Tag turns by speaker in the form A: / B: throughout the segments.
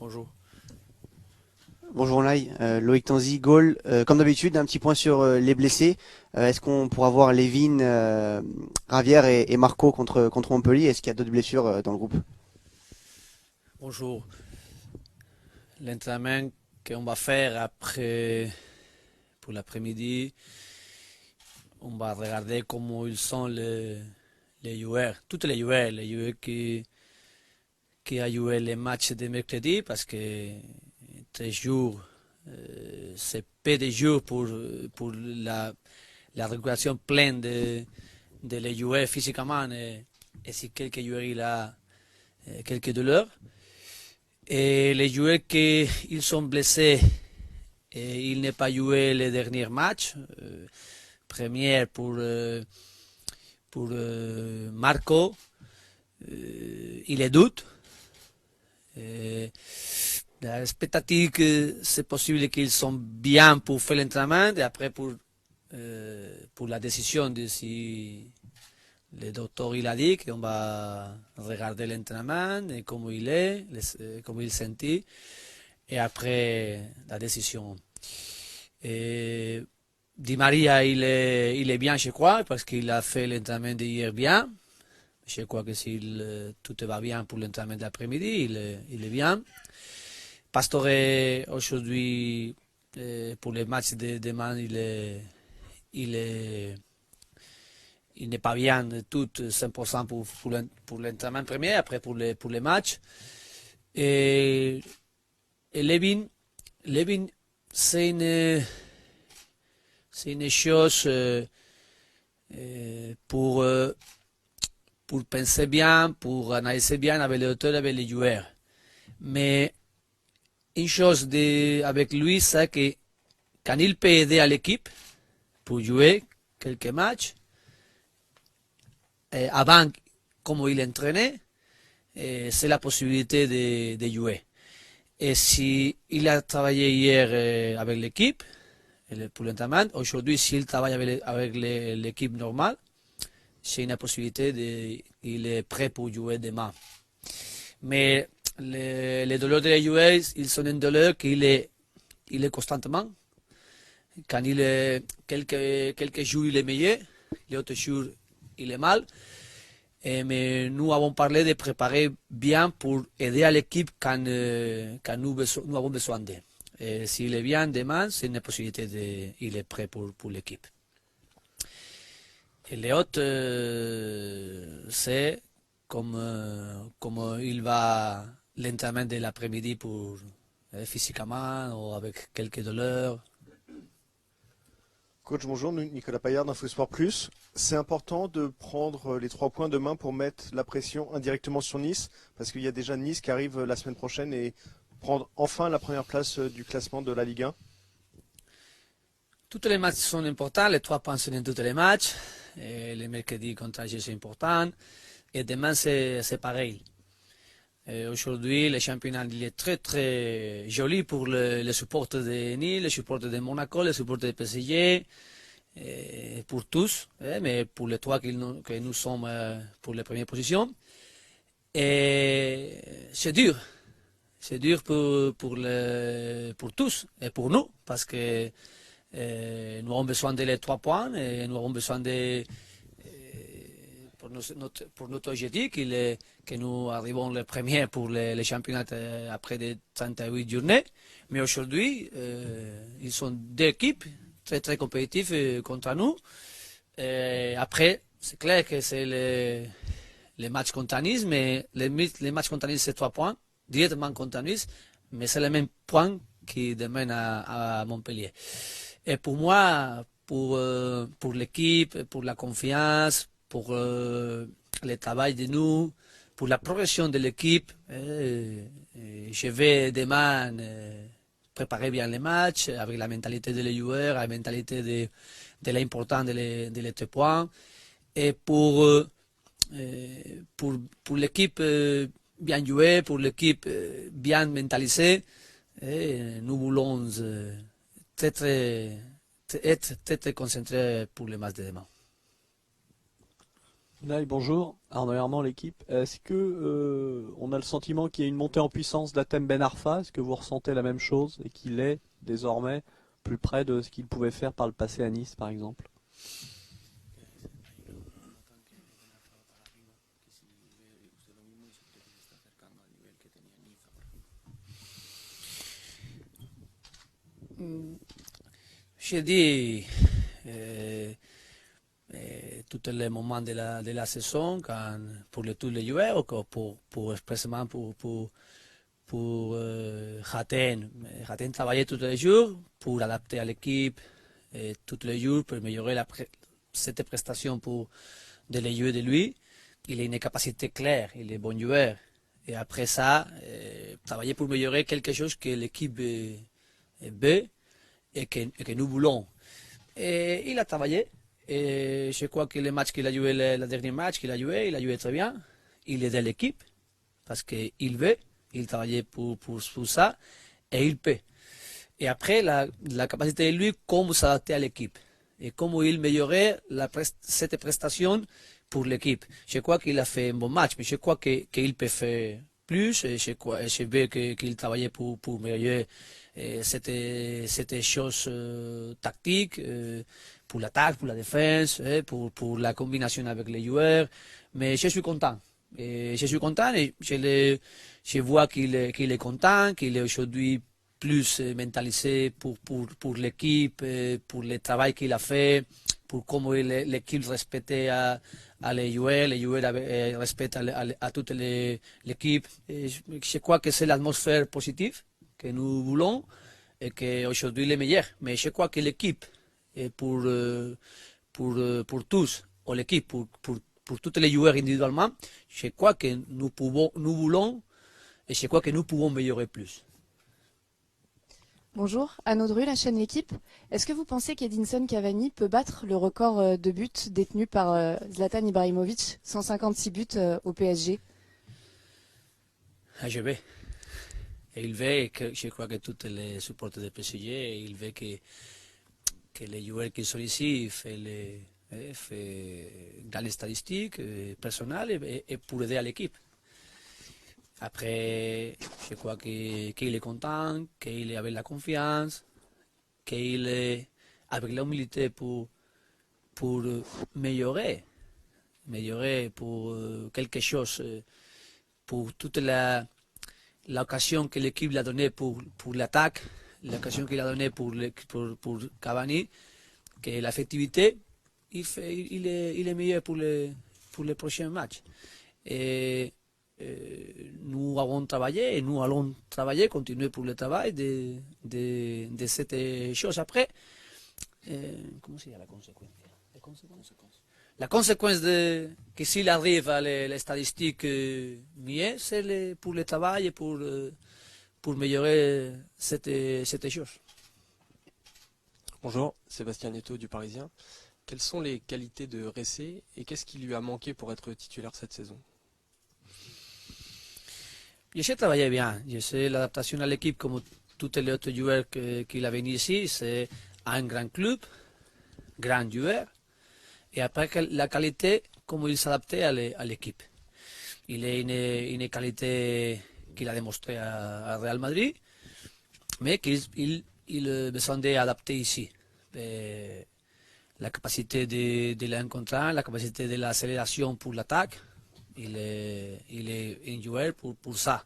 A: Bonjour.
B: Bonjour Lai, Loïc Tanzi, goal. Comme d'habitude, un petit point sur les blessés. Est-ce qu'on pourra voir Levin, Ravière et Marco contre Montpellier? Est-ce qu'il y a d'autres blessures dans le groupe?
A: Bonjour. L'entraînement qu'on va faire après, pour l'après-midi, on va regarder comment ils sont les joueurs, tous les joueurs qui a joué les matchs de mercredi, parce que 13 jours, c'est peu de jours pour la récupération pleine de les joueurs physiquement, et si quelques joueurs il a quelques douleurs. Et les joueurs qui ils sont blessés et ils n'ont pas joué les derniers matchs. Première pour Marco, il est doute. L'expectative que c'est possible qu'ils sont bien pour faire l'entraînement et après pour la décision de si le docteur il a dit qu'on va regarder l'entraînement et comment il est, comment il sentit, et après la décision. Et Di Maria il est bien, je crois, parce qu'il a fait l'entraînement d'hier bien. Je crois que si tout va bien pour l'entraînement d'après-midi, il est bien. Pastore aujourd'hui, pour les matchs de demain, il est il n'est pas bien de tout 100% pour l'entraînement premier, après pour les matchs. Et, et Levin c'est une chose pour penser bien, pour analyser bien avec les auteurs, avec les joueurs. Mais une chose avec lui, c'est que quand il peut aider à l'équipe pour jouer quelques matchs, avant, comme il entraînait, c'est la possibilité de jouer. Et si il a travaillé hier avec l'équipe, pour l'entraînement, aujourd'hui, s'il travaille avec l'équipe normale, c'est une possibilité il est prêt pour jouer demain. Mais les douleurs de jouer, ils sont une douleur qu'il est constamment. Quand il est quelques jours, il est meilleur, les autres jours, il est mal. Mais nous avons parlé de préparer bien pour aider à l'équipe quand nous avons besoin d'eux. S'il est bien demain, c'est une possibilité il est prêt pour l'équipe. Et les autres, c'est comme il va l'entraînement de l'après-midi pour physiquement ou avec quelques douleurs.
C: Coach, bonjour, Nicolas Paillard d'InfoSport Plus. C'est important de prendre les 3 points demain pour mettre la pression indirectement sur Nice, parce qu'il y a déjà Nice qui arrive la semaine prochaine et prendre enfin la première place du classement de la Ligue 1.
A: Tous les matchs sont importants, les 3 points sont dans tous les matchs. Et le mercredi contre Angers c'est important. Et demain c'est pareil. Aujourd'hui, le championnat il est très très joli pour les supporters de Nice, les supporters de Monaco, les supporters de PSG, pour tous, mais pour les trois que nous sommes pour les premières positions. Et c'est dur pour tous et pour nous, parce que nous avons besoin de les 3 points et nous avons besoin de pour notre objectif que nous arrivons les premiers pour les championnats après des 38 journées. Mais aujourd'hui, ils sont deux équipes très très compétitives contre nous. Après, c'est clair que c'est les matchs contre Nice, mais les matchs contre Nice, c'est 3 points, directement contre Nice, mais c'est le même point qui demène à Montpellier. Et pour moi, pour l'équipe, pour la confiance, pour le travail de nous, pour la progression de l'équipe, je vais demain préparer bien les matchs avec la mentalité des joueurs, la mentalité de l'important de les 3 points. Et pour l'équipe bien jouée, pour l'équipe bien mentalisée, nous voulons être très concentrés pour le match de demain.
D: Là, bonjour, Arnaud Herman, l'équipe. Est-ce que on a le sentiment qu'il y a une montée en puissance d'Hatem Ben Arfa? Est-ce que vous ressentez la même chose et qu'il est désormais plus près de ce qu'il pouvait faire par le passé à Nice, par exemple?
A: J'ai dit tous les moments de la saison quand, pour tous les joueurs, pour expressément pour Hatem travailler tous les jours pour adapter à l'équipe tous les jours pour améliorer cette prestation de les jouer de lui. Il a une capacité claire, il est bon joueur. Et après ça, travailler pour améliorer quelque chose que l'équipe veut et que nous voulons. Et il a travaillé. Et je crois que le match qu'il a joué, le dernier match qu'il a joué très bien. Il aidait l'équipe parce qu'il veut, il travaillait pour ça et il peut. Et après, la capacité de lui, comment s'adapter à l'équipe et comment il améliorait cette prestation pour l'équipe. Je crois qu'il a fait un bon match, mais je crois qu'il peut faire plus. Et je veux qu'il travaillait pour améliorer cette chose tactique, pour l'attaque, pour la défense, pour la combinaison avec les joueurs. Mais je suis content. Et je suis content et je vois qu'il est content, qu'il est aujourd'hui plus mentalisé pour l'équipe, pour le travail qu'il a fait, pour comment l'équipe respectait à les joueurs respectent à toute l'équipe. Je crois que c'est l'atmosphère positive que nous voulons et qu'aujourd'hui il est meilleur. Mais je crois que l'équipe, pour tous, ou l'équipe, pour tous les joueurs individuellement, je crois que nous voulons et je crois que nous pouvons améliorer plus.
E: Bonjour, Anne Audru, la chaîne L'équipe. Est-ce que vous pensez qu'Edinson Cavani peut battre le record de buts détenu par Zlatan Ibrahimovic, 156 buts au PSG?
A: Je vais. Et il veut, je crois que tous les supporters du PSG, il veut que les joueurs qui sont ici fassent des statistiques personnelles et pour aider à l'équipe. Après, je crois qu'il est content, qu'il est avec la confiance, qu'il est avec l'humilité pour améliorer pour quelque chose, pour toute l'occasion que l'équipe lui a donnée pour l'attaque, l'occasion qu'il a donnée pour Cavani, que l'effectivité, il est meilleur pour les prochains matchs. Et nous avons travaillé et nous allons travailler, continuer pour le travail de cette chose. Après, comment c'est la conséquence? La conséquence de que s'il arrive à les statistiques mieux, c'est pour le travail et pour améliorer cette chose.
F: Bonjour, Sébastien Netto du Parisien. Quelles sont les qualités de Ressé et qu'est-ce qui lui a manqué pour être titulaire cette saison?
A: Je sais travailler bien, je sais l'adaptation à l'équipe comme tous les autres joueurs qu'il a venu ici. C'est un grand club, grand joueur, et après la qualité, comment il s'adaptait à l'équipe. Il a une qualité qu'il a démontré à Real Madrid, mais qu'il besoin d'adapter ici. Et la capacité de l'un contre un, la capacité de l'accélération pour l'attaque, il est un joueur pour ça.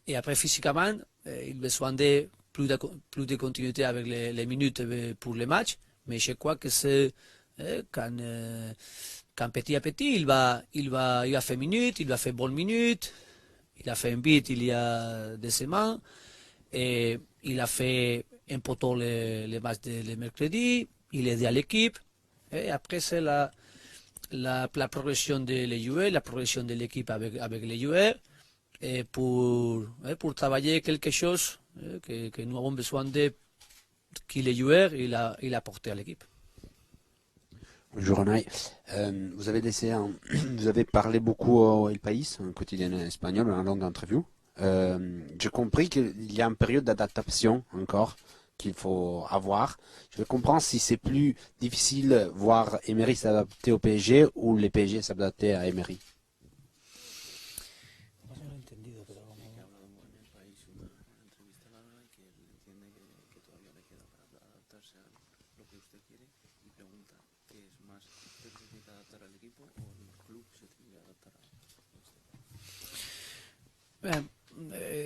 A: Et après, physiquement, il a besoin de plus de continuité avec les minutes pour les matchs. Mais je crois que c'est quand petit à petit, il va faire minutes, il va faire bonnes minutes. Il a fait un but il y a 2 semaines. Et il a fait un poteau les matchs de mercredi. Il est aidé à l'équipe. Et après, c'est la progression des joueurs, la progression de l'équipe avec les joueurs, et pour travailler quelque chose que nous avons besoin de que les joueurs il apporté à l'équipe.
G: Bonjour Unai. Vous avez vous avez parlé beaucoup au El País, un quotidien espagnol, en longue interview. J'ai compris qu'il y a une période d'adaptation encore qu'il faut avoir. Je veux comprendre si c'est plus difficile voir Emery s'adapter au PSG ou les PSG s'adapter à Emery.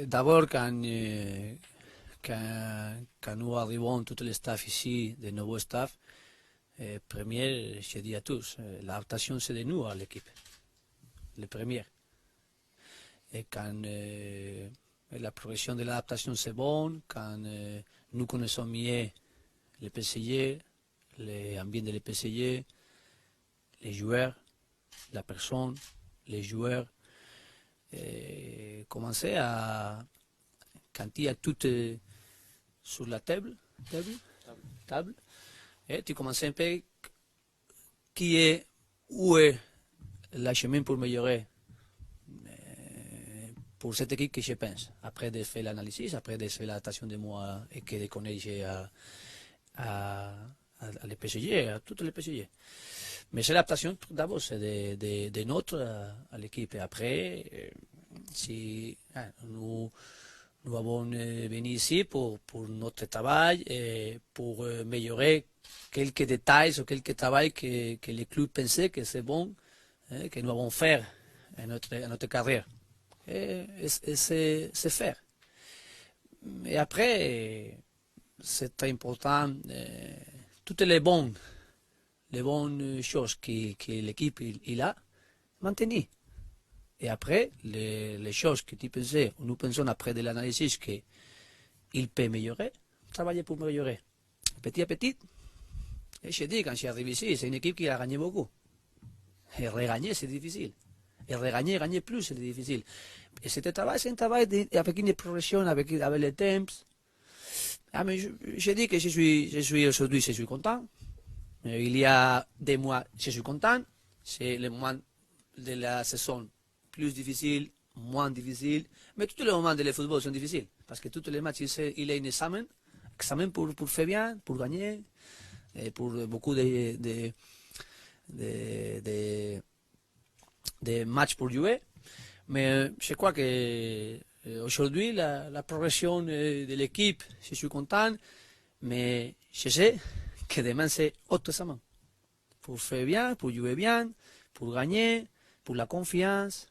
A: D'abord, quand nous arrivons, tout le staff ici, de nouveaux staff, premier, je dis à tous, l'adaptation c'est de nous à l'équipe, le premier. Et quand la progression de l'adaptation c'est bon, quand nous connaissons mieux le PSG, l'ambiance de PSG, les joueurs, la personne, les joueurs, commencer à, quand il y a tout sur la table, et tu commences un peu où est le chemin pour améliorer pour cette équipe que je pense. Après de faire l'analyse, après de faire l'adaptation de moi et que de connaître à les PSG, à toutes les PSG. Mais c'est l'adaptation d'abord, c'est de notre à l'équipe. Et après, si nous avons venu ici pour notre travail et pour améliorer quelques détails ou quelques travaux que les clubs pensaient que c'est bon, que nous avons fait à notre carrière. Et c'est faire. Et après, c'est très important, toutes les bonnes choses que l'équipe il a, maintenir. Et après, les choses que tu pensais, nous pensons après de l'analyse qu'il peut améliorer, travailler pour améliorer. Petit à petit, et je dis, quand je suis arrivé ici, c'est une équipe qui a gagné beaucoup. Et regagner, c'est difficile. Et gagner plus, c'est difficile. Et ce travail, c'est un travail avec une progression, avec le temps. Ah, mais je dis que je suis aujourd'hui, je suis content. Il y a des mois, je suis content. C'est le moment de la saison plus difficile, moins difficile. Mais tous les moments de football sont difficiles. Parce que tous les matchs, il y a un examen pour faire bien, pour gagner, et pour beaucoup de matchs pour jouer. Mais je crois que aujourd'hui, la progression de l'équipe, je suis content. Mais je sais que demain, c'est autre examen. Pour faire bien, pour jouer bien, pour gagner, pour la confiance,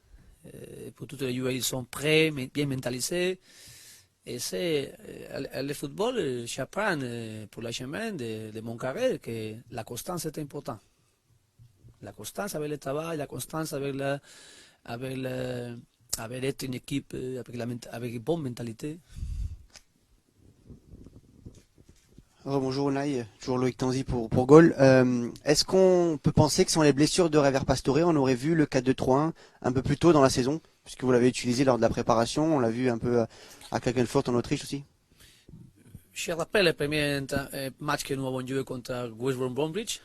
A: pour tous les joueurs, ils sont prêts, bien mentalisés. Et c'est le football, j'apprends pour le chemin de mon carrière que la constance est importante. La constance avec le travail, la constance avec être une équipe avec une bonne mentalité.
B: Bonjour Unai, toujours Loïc Tanzi pour Gaulle. Est-ce qu'on peut penser que sans les blessures de Réver Pastore, on aurait vu le 4-2-3-1 un peu plus tôt dans la saison, puisque vous l'avez utilisé lors de la préparation, on l'a vu un peu à Klagenfurt en Autriche aussi?
A: Je rappelle le premier match que nous avons joué contre West Bromwich.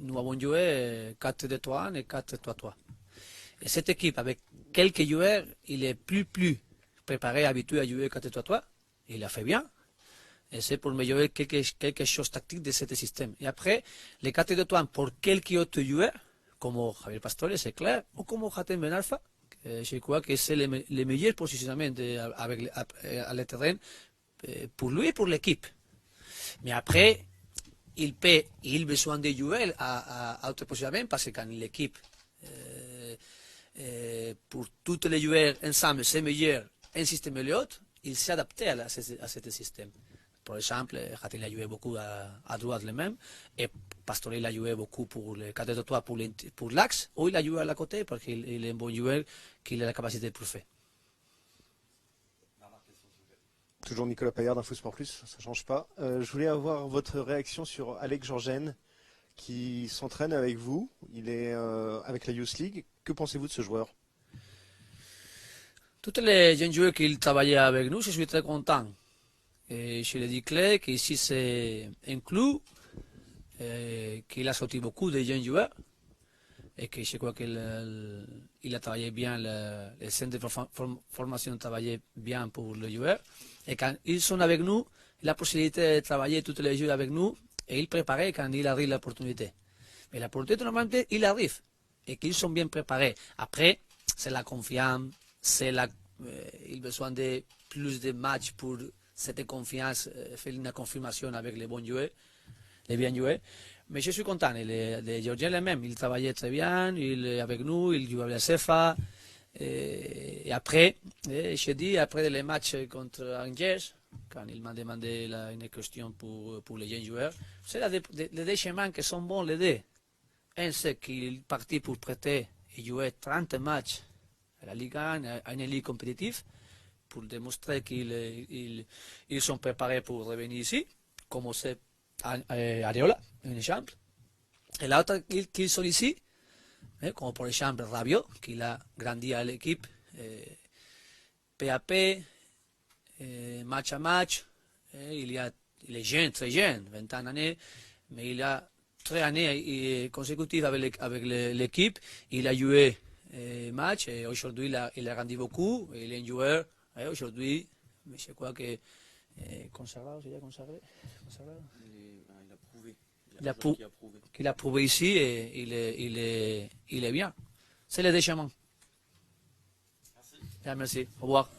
A: Nous avons joué 4-2-3-1 et 4-3-3. Et cette équipe, avec quelques joueurs, il est plus préparé, habitué à jouer 4-3-3. Il a fait bien. Et c'est pour améliorer quelque chose tactique de ce système. Et après, les 4-2-3 pour quelques autres joueurs, comme Javier Pastore, c'est clair, ou comme Hatem Ben Arfa, je crois que c'est le meilleur positionnement à le terrain pour lui et pour l'équipe. Mais après, il a besoin de jouer à autre positionnement parce que quand l'équipe, pour tous les joueurs ensemble, c'est meilleur un système et l'autre, il s'est adapté à ce système. Par exemple, Hatem a joué beaucoup à droite le même, et Pastore a joué beaucoup pour le 4-3 pour l'axe, ou il a joué à la côté parce qu'il est un bon joueur qui a la capacité pour faire.
C: Toujours Nicolas Paillard d'Infosport Plus, ça ne change pas. Je voulais avoir votre réaction sur Alex Georgen qui s'entraîne avec vous. Il est avec la Youth League. Que pensez-vous de ce joueur?
A: Tous les jeunes joueurs qui travaillaient avec nous, je suis très content. Et je l'ai dit clair qu'ici c'est un club qu'il a sorti beaucoup de jeunes joueurs et que je crois qu'il a travaillé bien, le centre de formation travaillait bien pour les joueurs. Et quand ils sont avec nous, la possibilité de travailler tous les jours avec nous et il préparait quand il arrive l'opportunité. Mais l'opportunité, normalement, il arrive et qu'ils sont bien préparés. Après, c'est la confiance, il a besoin de plus de matchs pour cette confiance, faire une confirmation avec les bons joueurs, les bien joueurs. Mais je suis content, les Georgiens les-mêmes, ils travaillaient très bien, avec nous, ils jouaient à la CFA. Et après, je dis, après les matchs contre Angers, quand il m'a demandé une question pour les jeunes joueurs, c'est les deux chemins qui sont bons, les deux. Un, c'est qu'il est parti pour prêter et jouer 30 matchs à la Ligue 1, à une ligue compétitive, pour démontrer qu'ils sont préparés pour revenir ici, comme c'est Areola, un exemple. Et l'autre, qu'ils sont ici, comme par exemple Rabiot, qui a grandi à l'équipe, peu à peu, match à match. Il est jeune, très jeune, 21 années, mais il a 3 années consécutives avec l'équipe. Il a joué match et aujourd'hui il a grandi beaucoup. Il est un joueur aujourd'hui, mais je crois que consagré, c'est consagré.
F: Il a prouvé.
A: Qu'il a prouvé ici et il est bien. C'est le déchement. Merci. Au revoir.